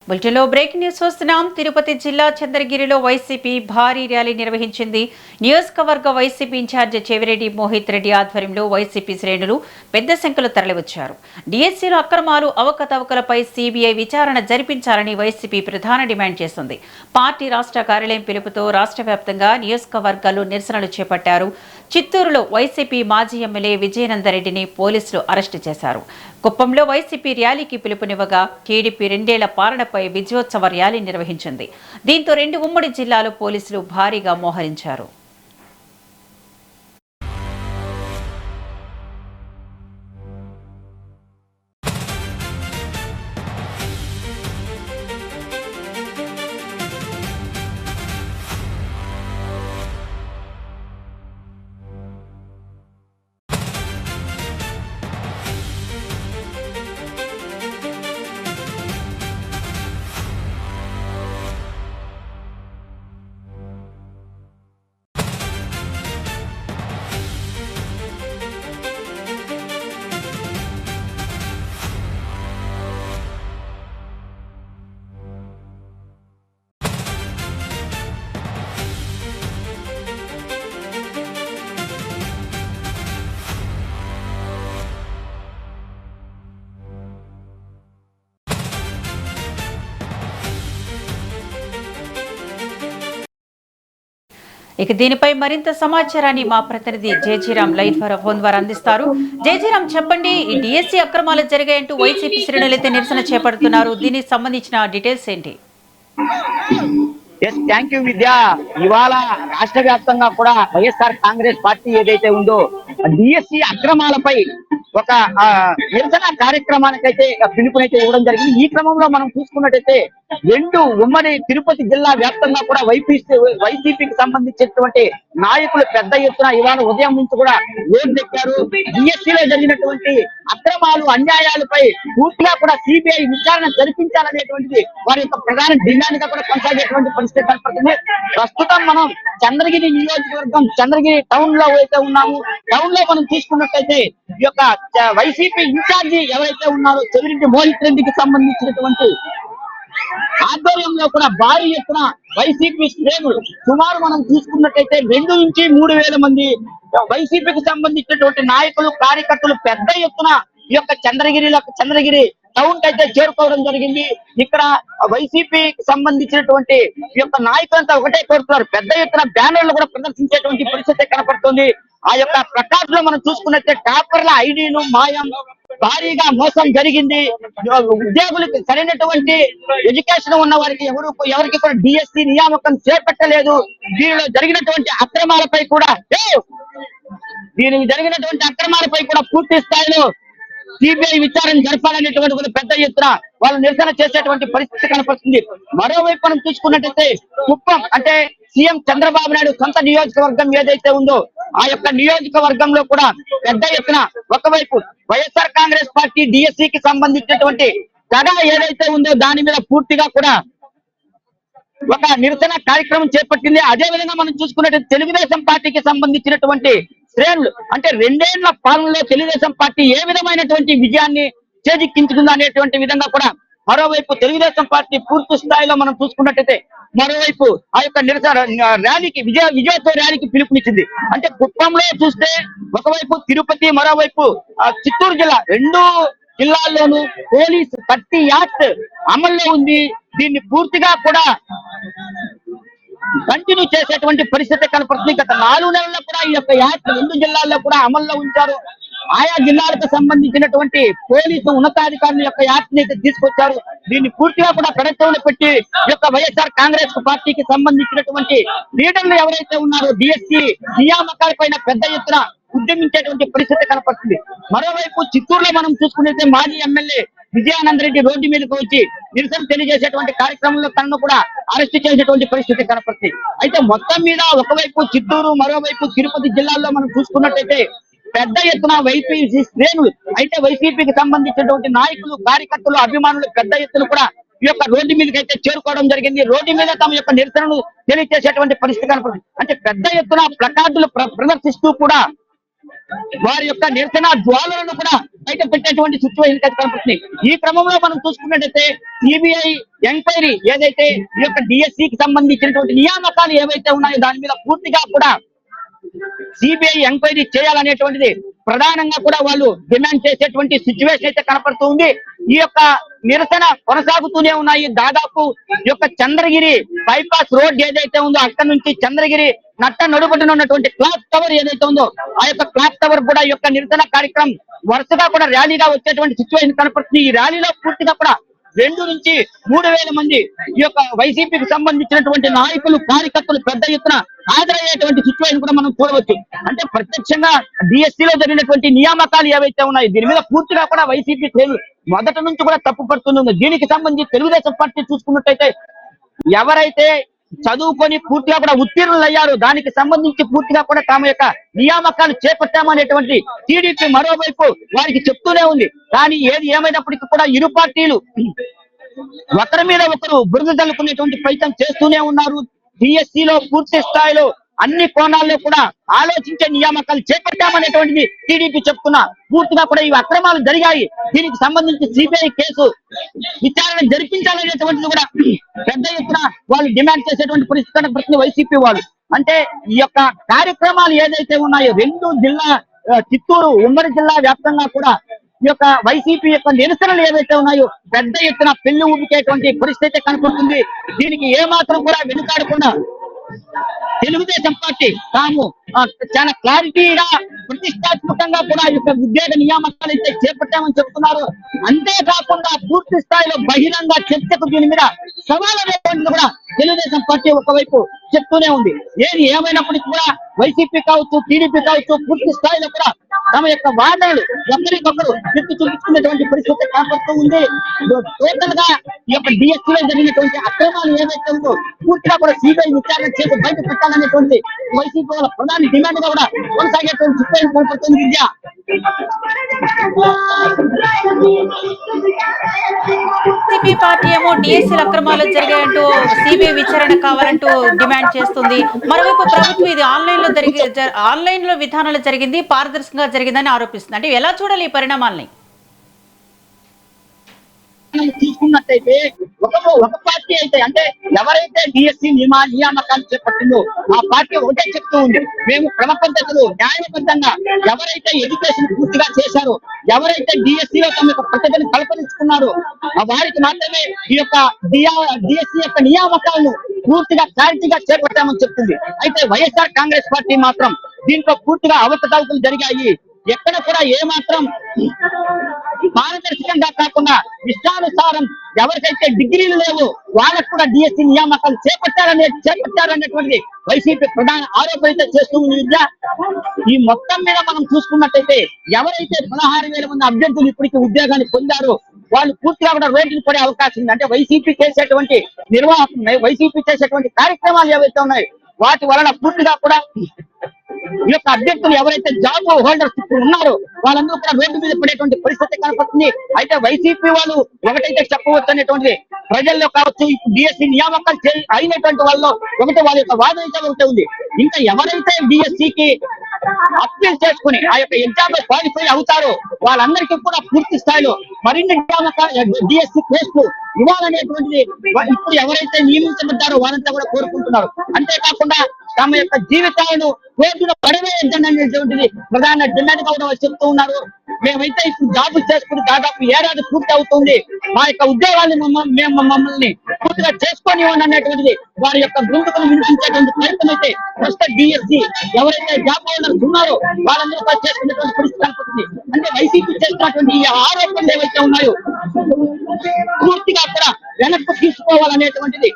బులెటిన్లో breaking news వస్తున్నాం. తిరుపతి జిల్లా చంద్రగిరిలో వైసీపీ భారీ ర్యాలీ నిర్వహించింది. నియోజకవర్గ వైసీపీ ఇన్ఛార్జ్ చెవిరెడ్డి మోహిత్ రెడ్డి ఆధ్వర్యంలో వైసీపీ శ్రేణులు పెద్ద సంఖ్యలో తరలివచ్చారు. డిఎస్సీలో అక్రమాలు అవకతవకలపై సీబీఐ విచారణ జరిపించాలని వైసీపీ ప్రధాన డిమాండ్ చేస్తుంది. పార్టీ రాష్ట్ర కార్యాలయం పిలుపుతో రాష్ట్ర వ్యాప్తంగా నియోజకవర్గాల్లో నిరసనలు చేపట్టారు. చిత్తూరులో వైసీపీ మాజీ ఎమ్మెల్యే విజయనందరెడ్డిని పోలీసులు అరెస్టు చేశారు. కుప్పంలో వైసీపీ ర్యాలీకి పిలుపునివ్వగా టీడీపీ 2 ఏళ్ల పాలనపై విజయోత్సవ ర్యాలీ నిర్వహించింది. దీంతో 2 ఉమ్మడి జిల్లాలో పోలీసులు భారీగా మోహరించారు. ఇక దీనిపై మరింత సమాచారాన్ని మా ప్రతినిధి జయజీరామ్ లైవ్ ఫోన్ ద్వారా అందిస్తారు. జయజీరామ్, చెప్పండి, ఈ డిఎస్సీ అక్రమాలు జరిగాయంటూ వైసీపీ శ్రేణులైతే నిరసన చేపడుతున్నారు. దీనికి సంబంధించిన డీటెయిల్స్ ఏంటి? థ్యాంక్ యూ విద్య. ఇవాళ రాష్ట్ర వ్యాప్తంగా కూడా వైఎస్ఆర్ కాంగ్రెస్ పార్టీ ఏదైతే ఉందో డిఎస్సీ అక్రమాలపై ఒక నిరసన కార్యక్రమానికైతే పిలుపునైతే ఇవ్వడం జరిగింది. ఈ క్రమంలో మనం చూసుకున్నట్టయితే 2 ఉమ్మడి తిరుపతి జిల్లా వ్యాప్తంగా కూడా వైసీపీకి సంబంధించినటువంటి నాయకులు పెద్ద ఎత్తున ఇవాళ ఉదయం నుంచి కూడా రోడ్డెక్కారు. డిఎస్సీలో జరిగినటువంటి అక్రమాలు అన్యాయాలపై పూర్తిగా కూడా సిబిఐ విచారణ జరిపించాలనేటువంటిది వారి యొక్క ప్రధాన డిమాండ్ గా కూడా కొనసాగేటువంటి పరిస్థితి కనపడుతుంది. ప్రస్తుతం మనం చంద్రగిరి నియోజకవర్గం చంద్రగిరి టౌన్ లో అయితే ఉన్నాము. టౌన్ లో మనం చూసుకున్నట్టయితే ఈ యొక్క వైసీపీ ఇన్ఛార్జి ఎవరైతే ఉన్నారో చెవిరెడ్డి మోహిత్ రెడ్డికి సంబంధించినటువంటి ఆధ్వర్యంలో కూడా భారీ ఎత్తున వైసీపీ శ్రేణులు సుమారు మనం చూసుకున్నట్టయితే 2 నుంచి 3 వేల మంది వైసీపీకి సంబంధించినటువంటి నాయకులు కార్యకర్తలు పెద్ద ఎత్తున ఈ యొక్క చంద్రగిరి టౌన్ కి అయితే చేరుకోవడం జరిగింది. ఇక్కడ వైసీపీకి సంబంధించినటువంటి ఈ యొక్క నాయకులంతా ఒకటే కోరుతున్నారు. పెద్ద ఎత్తున బ్యానర్లు కూడా ప్రదర్శించేటువంటి పరిస్థితి కనపడుతుంది. ఆ యొక్క ప్రకాశ్ లో మనం చూసుకున్నట్టే టాపర్ల ఐడీలు మాయం, భారీగా మోసం జరిగింది. ఉద్యోగులకు సరైనటువంటి ఎడ్యుకేషన్ ఉన్న వారికి ఎవరికి కూడా డిఎస్సీ నియామకం చేపట్టలేదు. దీనిలో జరిగినటువంటి అక్రమాలపై కూడా పూర్తి స్థాయిలో సిబిఐ విచారణ జరపాలనేటువంటి పెద్ద ఎత్తున వాళ్ళు నిరసన చేసేటువంటి పరిస్థితి కనపడుతుంది. మరోవైపు మనం చూసుకున్నట్టయితే కుప్పం అంటే సీఎం చంద్రబాబు నాయుడు సొంత నియోజకవర్గం ఏదైతే ఉందో ఆ యొక్క నియోజకవర్గంలో కూడా పెద్ద ఎత్తున ఒకవైపు వైఎస్ఆర్ కాంగ్రెస్ పార్టీ డిఎస్సీకి సంబంధించినటువంటి గడ ఏదైతే ఉందో దాని మీద పూర్తిగా కూడా ఒక నిరసన కార్యక్రమం చేపట్టింది. అదే విధంగా మనం చూసుకున్నట్టు తెలుగుదేశం పార్టీకి సంబంధించినటువంటి శ్రేణులు అంటే 2 ఏళ్ల పాలనలో తెలుగుదేశం పార్టీ ఏ విధమైనటువంటి విజయాన్ని చేజిక్కించుకుందా అనేటువంటి విధంగా కూడా మరోవైపు తెలుగుదేశం పార్టీ పూర్తి స్థాయిలో మనం చూసుకున్నట్టయితే మరోవైపు ఆ యొక్క నిరసన ర్యాలీకి విజయోత్సవ ర్యాలీకి పిలుపునిచ్చింది. అంటే కుప్పంలో చూస్తే ఒకవైపు తిరుపతి, మరోవైపు చిత్తూరు జిల్లా 2 జిల్లాల్లోనూ పోలీసు 30 యాక్ట్ అమల్లో ఉంది. దీన్ని పూర్తిగా కూడా కంటిన్యూ చేసేటువంటి పరిస్థితి కనపడుతుంది. గత 4 నెలల్లో కూడా ఈ యొక్క యాక్ట్ 2 జిల్లాల్లో కూడా అమల్లో ఉంచారు. ఆయా జిల్లాలకు సంబంధించినటువంటి పోలీసు ఉన్నతాధికారుల యొక్క యాక్ట్ ని తీసుకొచ్చారు. దీన్ని పూర్తిగా కూడా పెడచెవిన పెట్టి ఈ యొక్క వైఎస్ఆర్ కాంగ్రెస్ పార్టీకి సంబంధించినటువంటి లీడర్లు ఎవరైతే ఉన్నారో డిఎస్సీ నియామకాల పైన పెద్ద ఎత్తున ఉద్యమించేటువంటి పరిస్థితి కనపడుతుంది. మరోవైపు చిత్తూరులో మనం చూసుకున్నట్లయితే మాజీ ఎమ్మెల్యే విజయానందరెడ్డి రోడ్డు మీదకి వచ్చి నిరసన తెలియజేసేటువంటి కార్యక్రమంలో తనను కూడా అరెస్ట్ చేసేటువంటి పరిస్థితి కనపడుతుంది. అయితే మొత్తం మీద ఒకవైపు చిత్తూరు, మరోవైపు తిరుపతి జిల్లాల్లో మనం చూసుకున్నట్టయితే పెద్ద ఎత్తున వైసీపీ శ్రేణులు అయితే వైసీపీకి సంబంధించినటువంటి నాయకులు కార్యకర్తలు అభిమానులు పెద్ద ఎత్తున కూడా ఈ యొక్క రోడ్డు మీదకి అయితే చేరుకోవడం జరిగింది. రోడ్డు మీద తమ యొక్క నిరసనను తెలియజేసేటువంటి పరిస్థితి కనపడుతుంది. అంటే పెద్ద ఎత్తున ప్లకార్డులు ప్రదర్శిస్తూ కూడా వారి యొక్క నిరసన జ్వాలను కూడా బయట పెట్టేటువంటి సిచ్యువేషన్ అయితే కనపడుతుంది. ఈ క్రమంలో మనం చూసుకున్నట్టయితే సిబిఐ ఎంక్వైరీ ఏదైతే ఈ యొక్క డిఎస్సికి సంబంధించినటువంటి నియామకాలు ఏవైతే ఉన్నాయో దాని మీద పూర్తిగా కూడా సిబిఐ ఎంక్వైరీ చేయాలనేటువంటిది ప్రధానంగా కూడా వాళ్ళు డిమాండ్ చేసేటువంటి సిచ్యువేషన్ అయితే కనపడుతుంది. ఈ యొక్క నిరసన కొనసాగుతూనే ఉన్నాయి. దాదాపు ఈ యొక్క చంద్రగిరి బైపాస్ రోడ్ ఏదైతే ఉందో అక్కడ నుంచి చంద్రగిరి నట్ట నడుపున ఉన్నటువంటి క్లాక్ టవర్ ఏదైతే ఉందో ఆ యొక్క క్లాక్ టవర్ కూడా ఈ యొక్క నిరసన కార్యక్రమం వరుసగా కూడా ర్యాలీగా వచ్చేటువంటి సిచ్యువేషన్ కనపడుతుంది. ఈ ర్యాలీలో పూర్తిగా కూడా 2 నుంచి 3,000 మంది ఈ యొక్క వైసీపీకి సంబంధించినటువంటి నాయకులు కార్యకర్తలు పెద్ద ఎత్తున హాజరయ్యేటువంటి సిచ్యువేషన్ కూడా మనం చూడవచ్చు. అంటే ప్రత్యక్షంగా డిఎస్సీలో జరిగినటువంటి నియామకాలు ఏవైతే ఉన్నాయో దీని మీద పూర్తిగా కూడా వైసీపీ మొదటి నుంచి కూడా తప్పు పడుతుంది. దీనికి సంబంధించి తెలుగుదేశం పార్టీ చూసుకున్నట్టయితే ఎవరైతే చదువుకొని పూర్తిగా కూడా ఉత్తీర్ణులు అయ్యారు దానికి సంబంధించి పూర్తిగా కూడా తమ యొక్క నియామకాలు చేపట్టామనేటువంటి టీడీపీ మరోవైపు వారికి చెప్తూనే ఉంది. కానీ ఏది ఏమైనప్పటికీ కూడా ఇరు పార్టీలు ఒకరి మీద ఒకరు బురద జల్లుకునేటువంటి ప్రయత్నం చేస్తూనే ఉన్నారు. డిఎస్సిలో పూర్తి స్థాయిలో అన్ని కోణాల్లో కూడా ఆలోచించే నియామకాలు చేపట్టామనేటువంటిది టీడీపీ చెప్తున్నా. పూర్తిగా కూడా ఇవి అక్రమాలు జరిగాయి, దీనికి సంబంధించి సిబిఐ కేసు విచారణ జరిపించాలనేటువంటిది కూడా పెద్ద ఎత్తున వాళ్ళు డిమాండ్ చేసేటువంటి పరిస్థితి వైసీపీ వాళ్ళు. అంటే ఈ యొక్క కార్యక్రమాలు ఏదైతే ఉన్నాయో 2 జిల్లా చిత్తూరు ఉమ్మడి జిల్లా వ్యాప్తంగా కూడా ఈ యొక్క వైసీపీ యొక్క నిరసనలు ఏవైతే ఉన్నాయో పెద్ద ఎత్తున పెళ్లి ఊపికేటువంటి పరిస్థితి కనపడుతుంది. దీనికి ఏమాత్రం కూడా వెనుకాడకుండా తెలుగుదేశం పార్టీ తాము చాలా క్లారిటీగా ప్రతిష్టాత్మకంగా కూడా ఈ యొక్క ఉద్యోగ నియామకాలు అయితే చేపట్టామని చెప్తున్నారు. అంతేకాకుండా పూర్తి స్థాయిలో బహిరంగ చర్చకు దీని మీద సవాల్ అనేటువంటిది కూడా తెలుగుదేశం పార్టీ ఒకవైపు చెప్తూనే ఉంది. ఏది ఏమైనప్పటికీ కూడా వైసీపీ కావచ్చు టీడీపీ కావచ్చు పూర్తి స్థాయిలో కూడా తమ యొక్క వాదనలు ఒకరికొకరు ఎత్తి చూపించుకునేటువంటి పరిస్థితి కనపడుతూ ఉంది. టోటల్ గా ఈ యొక్క డిఎస్సీలో జరిగినటువంటి అక్రమాలు ఏవైతే ఉందో పూర్తిగా కూడా సిబిఐ విచారణ చేసి బయట పెట్టాలనేటువంటి వైసీపీ వాళ్ళ ప్రధాన డిమాండ్ గా కూడా కొనసాగేటువంటి సిచ్యువేషన్ కనపడుతుంది. విద్య సిపి పార్టీ ఏమో డిఎస్సీల అక్రమాలు జరిగాయంటూ సిబిఐ విచారణ కావాలంటూ డిమాండ్ చేస్తుంది. మరోవైపు ప్రభుత్వం ఇది ఆన్లైన్ లో విధానాలు జరిగింది, పారదర్శకంగా జరిగిందని ఆరోపిస్తుంది. అంటే ఎలా చూడాలి ఈ పరిణామాలని? చూసుకున్నట్టయితే ఒక పార్టీ అయితే అంటే ఎవరైతే డిఎస్సీ నియామకాలు చేపట్టిందో ఆ పార్టీ ఒకటే చెప్తూ ఉంది, మేము క్రమ పద్ధతులు న్యాయబద్ధంగా ఎవరైతే ఎడ్యుకేషన్ పూర్తిగా చేశారో ఎవరైతే డిఎస్సీలో తమ యొక్క ప్రతిభను కల్పనించుకున్నారో వారికి మాత్రమే ఈ యొక్క డిఎస్సీ యొక్క నియామకాలను పూర్తిగా క్లారిటీగా చేపట్టామని చెప్తుంది. అయితే వైఎస్ఆర్ కాంగ్రెస్ పార్టీ మాత్రం దీంట్లో పూర్తిగా అవకతవకలు జరిగాయి, ఎక్కడ కూడా ఏమాత్రం పారదర్శకంగా కాకుండా ఇష్టానుసారం ఎవరికైతే డిగ్రీలు లేవు వాళ్ళకు కూడా డిఎస్సీ నియామకాలు చేపట్టారనేటువంటి వైసీపీ ప్రధాన ఆరోపణ చేస్తూ ఉంది. ఈ మొత్తం మీద మనం చూసుకున్నట్టయితే ఎవరైతే 16,000 మంది అభ్యర్థులు ఇప్పటికీ ఉద్యోగాన్ని పొందారో వాళ్ళు పూర్తిగా కూడా రోడ్డుకు పడే అవకాశం ఉంది. అంటే వైసీపీ చేసేటువంటి నిర్వాహకం వైసీపీ చేసేటువంటి కార్యక్రమాలు ఏవైతే ఉన్నాయో వాటి వలన పూర్తిగా కూడా ఈ యొక్క అభ్యర్థులు ఎవరైతే జాబ్ హోల్డర్స్ ఇప్పుడు ఉన్నారో వాళ్ళందరూ కూడా రోడ్డు మీద పడేటువంటి పరిస్థితి కనపడుతుంది. అయితే వైసీపీ వాళ్ళు ఒకటైతే చెప్పవచ్చు అనేటువంటిది ప్రజల్లో కావచ్చు డిఎస్సీ నియామకాలు అయినటువంటి వాళ్ళు ఒకటి వాళ్ళ యొక్క వాదన ఒకటే ఉంది. ఇంకా ఎవరైతే డిఎస్సీకి అప్పీల్ చేసుకుని ఆ యొక్క ఎగ్జామ్ లో క్వాలిఫై అవుతారో వాళ్ళందరికీ కూడా పూర్తి స్థాయిలో మరిన్ని డిఎస్సీ పోస్టులు ఇవ్వాలనేటువంటిది ఇప్పుడు ఎవరైతే నియమించబడ్డారో వాళ్ళంతా కూడా కోరుకుంటున్నారు. అంతేకాకుండా తమ యొక్క జీవితాలను రోడ్డున పడవేయద్దనేటువంటిది ప్రధాన డిమాండ్ గా కూడా చెప్తూ ఉన్నారు. మేమైతే ఇప్పుడు జాబులు చేసుకుని దాదాపు ఏడాది పూర్తి అవుతుంది, మా యొక్క ఉద్యోగాన్ని మమ్మల్ని పూర్తిగా చేసుకొని అనేటువంటిది వారి యొక్క గొంతుకును వినిపించేటువంటి ప్రయత్నం అయితే ప్రస్తుత డిఎస్సీ ఎవరైతే జాబ్ హోల్డర్స్ ఉన్నారో వాళ్ళందరూ కూడా చేసుకునేటువంటి పరిస్థితి కనపడుతుంది. అంటే వైసీపీ చేస్తున్నటువంటి ఈ ఆరోపణలు ఏవైతే ఉన్నాయో పూర్తిగా కూడా వెనక్కు తీసుకోవాలనేటువంటిది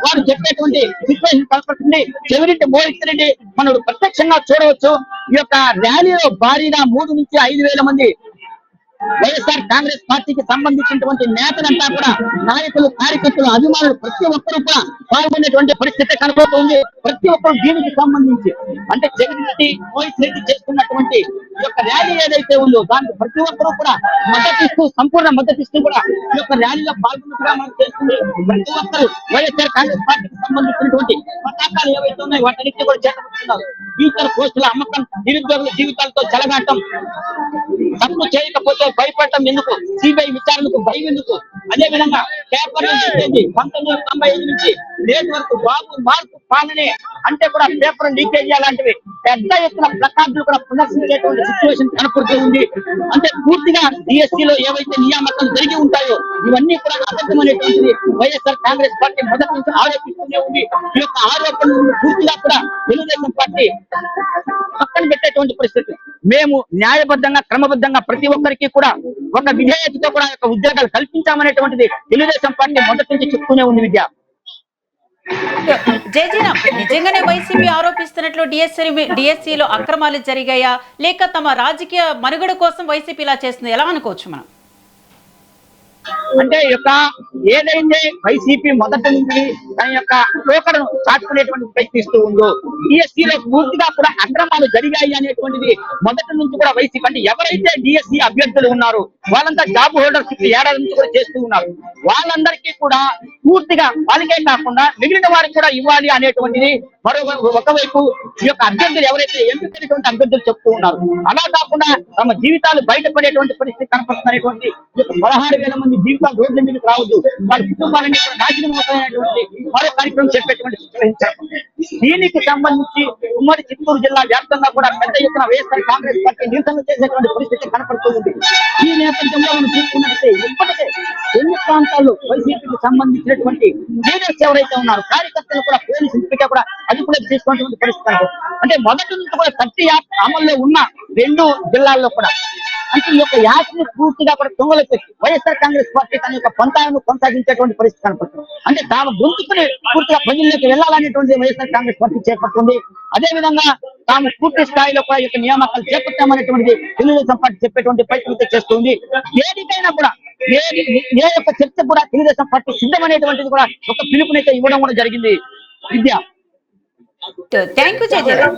వారు చెప్పేటువంటి సిచ్యువేషన్ కనపడుతుంది. చెవిరెడ్డి మోహిత్ రెడ్డి మనం ప్రత్యక్షంగా చూడవచ్చు. ఈ యొక్క ర్యాలీలో భారీగా 3 నుంచి 5,000 మంది వైఎస్ఆర్ కాంగ్రెస్ పార్టీకి సంబంధించినటువంటి నేతలంతా కూడా నాయకులు, కార్యకర్తలు, అభిమానులు ప్రతి ఒక్కరూ కూడా పాల్గొనేటువంటి పరిస్థితి కనబడుతుంది. ప్రతి ఒక్కరు దీనికి సంబంధించి అంటే జగన్ రెడ్డి, మోహిత్ రెడ్డి చేస్తున్నటువంటి ఈ యొక్క ర్యాలీ ఏదైతే ఉందో దానికి ప్రతి ఒక్కరూ కూడా మద్దతిస్తూ, సంపూర్ణ మద్దతిస్తూ కూడా ఈ యొక్క ర్యాలీలో పాల్గొన్నట్టుగా మనం చేస్తుంది. ప్రతి ఒక్కరు వైఎస్ఆర్ కాంగ్రెస్ పార్టీకి సంబంధించినటువంటి పతాకాలు ఏవైతే ఉన్నాయో వాటన్నిటిని కూడా చేతపడుతున్నారు. ఈతర పోస్టుల అమ్మకం, నిరుద్యోగుల జీవితాలతో చెలగాటం, తప్పు చేయకపోతే భయపడటం ఎందుకు, సిబిఐ విచారణకు భయం ఎందుకు, అదే విధంగా పేపర్లు లీకేజీ 1995 నుంచి నేటి వరకు బాబు మార్పు పాలనే అంటే కూడా పేపర్ లీకేజీ అలాంటివి పెద్ద ఎత్తున ప్లకార్డులు కూడా ప్రదర్శించేటువంటి సిచ్యువేషన్ కనపడుతూ ఉంది. అంటే పూర్తిగా డిఎస్సీలో ఏవైతే నియామకాలు జరిగి ఉంటాయో ఇవన్నీ కూడా అబద్ధమైనటువంటిది వైఎస్ఆర్ కాంగ్రెస్ పార్టీ మొదటి నుంచి ఆరోపిస్తూనే ఉంది. ఈ యొక్క ఆరోపణలు పూర్తిగా కూడా తెలుగుదేశం పార్టీ పక్కన పెట్టేటువంటి పరిస్థితి. మేము న్యాయబద్ధంగా, క్రమబద్ధంగా ప్రతి ఒక్కరికి కూడా ఒక విధేయతతో కూడా యొక్క ఉద్యోగాలు కల్పించామనేటువంటిది తెలుగుదేశం పార్టీ మొదటి నుంచి చెప్తూనే ఉంది. విద్య జయజీరామ్, నిజంగానే వైసీపీ ఆరోపిస్తున్నట్లు డిఎస్సీలో అక్రమాలు జరిగాయా, లేక తమ రాజకీయ మనుగడ కోసం వైసీపీ ఇలా చేస్తుంది, ఎలా అనుకోవచ్చు మనం? అంటే యొక్క ఏదైతే వైసీపీ మొదటి నుంచి తన యొక్క టోకను చాటుకునేటువంటి ప్రయత్నిస్తూ ఉందో డిఎస్సీలో పూర్తిగా కూడా అక్రమాలు జరిగాయి అనేటువంటిది మొదటి నుంచి కూడా వైసీపీ అంటే ఎవరైతే డిఎస్సీ అభ్యర్థులు ఉన్నారో వాళ్ళంతా జాబ్ హోల్డర్స్ ఏడాది నుంచి కూడా చేస్తూ ఉన్నారు. వాళ్ళందరికీ కూడా పూర్తిగా వాళ్ళకే కాకుండా మిగిలిన వారికి కూడా ఇవ్వాలి అనేటువంటిది మరో ఒకవైపు ఈ యొక్క అభ్యర్థులు ఎవరైతే ఎంపికైనటువంటి అభ్యర్థులు చెప్తూ ఉన్నారు. అలా కాకుండా తమ జీవితాలు బయటపడేటువంటి పరిస్థితి కనపడుతున్నటువంటి 16,000 మంది జీవితాలు రోడ్ల మీదకి రావద్దు, వారి కుటుంబాలన్నీ కూడా నాశనం అవుతాయనేటువంటి మరో కార్యక్రమం చెప్పేటువంటి దీనికి సంబంధించి ఉమ్మడి చిత్తూరు జిల్లా వ్యాప్తంగా కూడా పెద్ద ఎత్తున వైఎస్ఆర్ కాంగ్రెస్ పార్టీ నిరసన చేసేటువంటి పరిస్థితి కనపడుతూ ఉంది. ఈ నేపథ్యంలో మనం చూసుకున్నట్లయితే ఇప్పటికే ఎన్ని ప్రాంతాల్లో వైసీపీకి సంబంధించినటువంటి లీడర్స్ ఎవరైతే ఉన్నారో కార్యకర్తలు కూడా పోలీసు ఇప్పటికే కూడా అదుపులోకి తీసుకున్నటువంటి పరిస్థితి అంటే మొదటి నుంచి కూడా 30 యాక్ట్ అమల్లో ఉన్న 2 జిల్లాల్లో కూడా అంటే ఈ యొక్క యాక్ట్ని పూర్తిగా కూడా తుంగలో పెట్టి వైఎస్ఆర్ కాంగ్రెస్ పార్టీ తన యొక్క పంతాలను కొనసాగించేటువంటి పరిస్థితి కనపడుతుంది. అంటే తాము గొంతుకుని పూర్తిగా ప్రజల్లోకి వెళ్ళాలనేటువంటి వైఎస్ఆర్ కాంగ్రెస్ పార్టీ చేపడుతుంది. అదే విధంగా తాము పూర్తి స్థాయిలో కూడా ఈ యొక్క నియామకాలు చేపట్టామనేటువంటి తెలుగుదేశం పార్టీ చెప్పేటువంటి ప్రయత్నం చేస్తుంది. ఏదికైనా కూడా ఏ యొక్క చర్చ కూడా తెలుగుదేశం పార్టీ సిద్ధమనేటువంటిది కూడా ఒక పిలుపునైతే ఇవ్వడం కూడా జరిగింది. విద్య థ్యాంక్ యూ జయజీరామ్.